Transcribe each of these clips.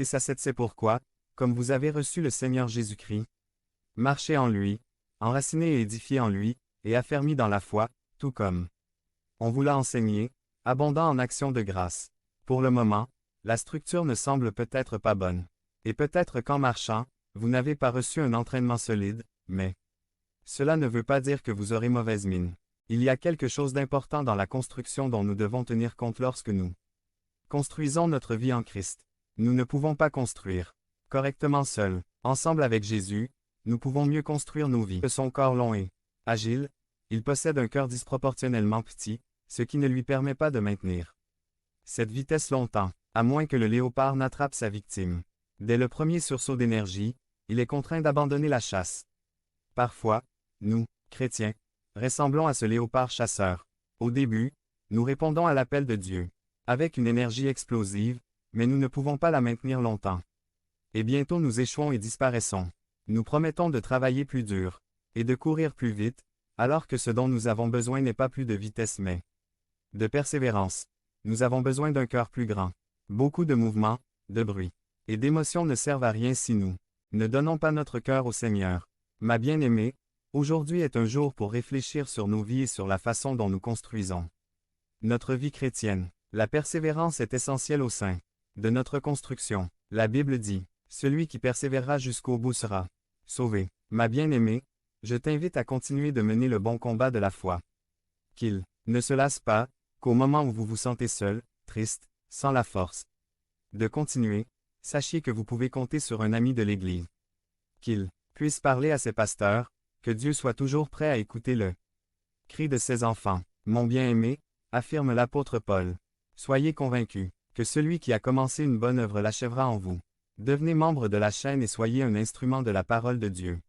6-7 C'est pourquoi, comme vous avez reçu le Seigneur Jésus-Christ, marchez en lui, enracinés et édifiés en lui, et affermis dans la foi, tout comme on vous l'a enseigné, abondant en actions de grâce. Pour le moment, la structure ne semble peut-être pas bonne. Et peut-être qu'en marchant, vous n'avez pas reçu un entraînement solide, mais cela ne veut pas dire que vous aurez mauvaise mine. Il y a quelque chose d'important dans la construction dont nous devons tenir compte lorsque nous construisons notre vie en Christ. Nous ne pouvons pas construire correctement seuls. Ensemble avec Jésus, nous pouvons mieux construire nos vies. Que son corps long et agile, il possède un cœur disproportionnellement petit, ce qui ne lui permet pas de maintenir cette vitesse longtemps, à moins que le léopard n'attrape sa victime. Dès le premier sursaut d'énergie, il est contraint d'abandonner la chasse. Parfois, nous, chrétiens, ressemblons à ce léopard chasseur. Au début, nous répondons à l'appel de Dieu, avec une énergie explosive, mais nous ne pouvons pas la maintenir longtemps. Et bientôt nous échouons et disparaissons. Nous promettons de travailler plus dur, et de courir plus vite, alors que ce dont nous avons besoin n'est pas plus de vitesse mais de persévérance. Nous avons besoin d'un cœur plus grand. Beaucoup de mouvements, de bruit et d'émotions ne servent à rien si nous ne donnons pas notre cœur au Seigneur. Ma bien-aimée, aujourd'hui est un jour pour réfléchir sur nos vies et sur la façon dont nous construisons notre vie chrétienne. La persévérance est essentielle au sein de notre construction. La Bible dit, « Celui qui persévérera jusqu'au bout sera sauvé. » Ma bien-aimée, je t'invite à continuer de mener le bon combat de la foi. Qu'il ne se lasse pas, qu'au moment où vous vous sentez seul, triste, sans la force de continuer, sachez que vous pouvez compter sur un ami de l'Église. Qu'il puisse parler à ses pasteurs, que Dieu soit toujours prêt à écouter le cri de ses enfants. Mon bien-aimé, affirme l'apôtre Paul. Soyez convaincus que celui qui a commencé une bonne œuvre l'achèvera en vous. Devenez membre de la chaîne et soyez un instrument de la parole de Dieu.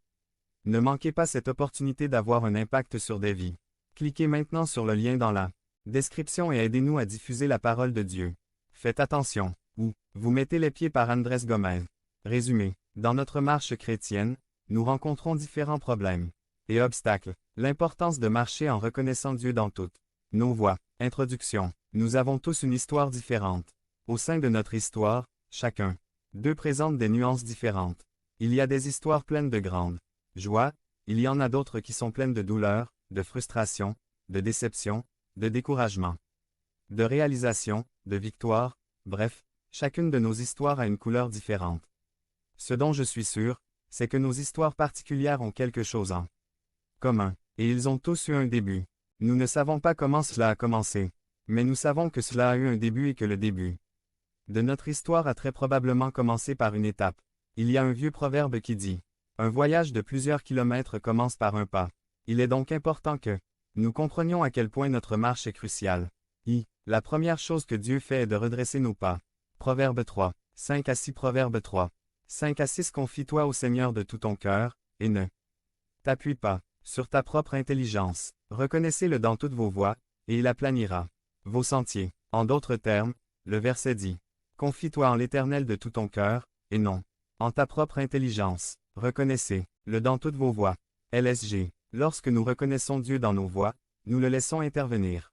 Ne manquez pas cette opportunité d'avoir un impact sur des vies. Cliquez maintenant sur le lien dans la description et aidez-nous à diffuser la parole de Dieu. Faites attention, ou vous mettez les pieds par Andrés Gomez. Résumé. Dans notre marche chrétienne, nous rencontrons différents problèmes et obstacles. L'importance de marcher en reconnaissant Dieu dans toutes nos voies. Introduction. Nous avons tous une histoire différente. Au sein de notre histoire, chacun d'eux présente des nuances différentes. Il y a des histoires pleines de grande joie, il y en a d'autres qui sont pleines de douleur, de frustration, de déception, de découragement, de réalisation, de victoire, bref, chacune de nos histoires a une couleur différente. Ce dont je suis sûr, c'est que nos histoires particulières ont quelque chose en commun, et ils ont tous eu un début. Nous ne savons pas comment cela a commencé, mais nous savons que cela a eu un début et que le début de notre histoire a très probablement commencé par une étape. Il y a un vieux proverbe qui dit « Un voyage de plusieurs kilomètres commence par un pas ». Il est donc important que nous comprenions à quel point notre marche est cruciale. La première chose que Dieu fait est de redresser nos pas. Proverbe 3, 5-6 Proverbe 3, 5-6 Confie-toi au Seigneur de tout ton cœur, et ne t'appuie pas sur ta propre intelligence. Reconnaissez-le dans toutes vos voies, et il aplanira vos sentiers. En d'autres termes, le verset dit « Confie-toi en l'Éternel de tout ton cœur, et non en ta propre intelligence. » Reconnaissez-le dans toutes vos voies. LSG. Lorsque nous reconnaissons Dieu dans nos voies, nous le laissons intervenir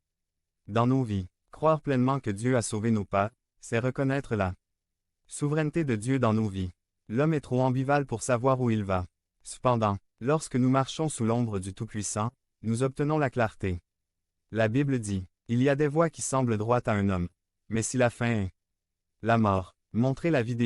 dans nos vies. Croire pleinement que Dieu a sauvé nos pas, c'est reconnaître la souveraineté de Dieu dans nos vies. L'homme est trop ambivalent pour savoir où il va. Cependant, lorsque nous marchons sous l'ombre du Tout-Puissant, nous obtenons la clarté. La Bible dit, « Il y a des voies qui semblent droites à un homme, mais si la fin est la mort. » Montrez la vidéo.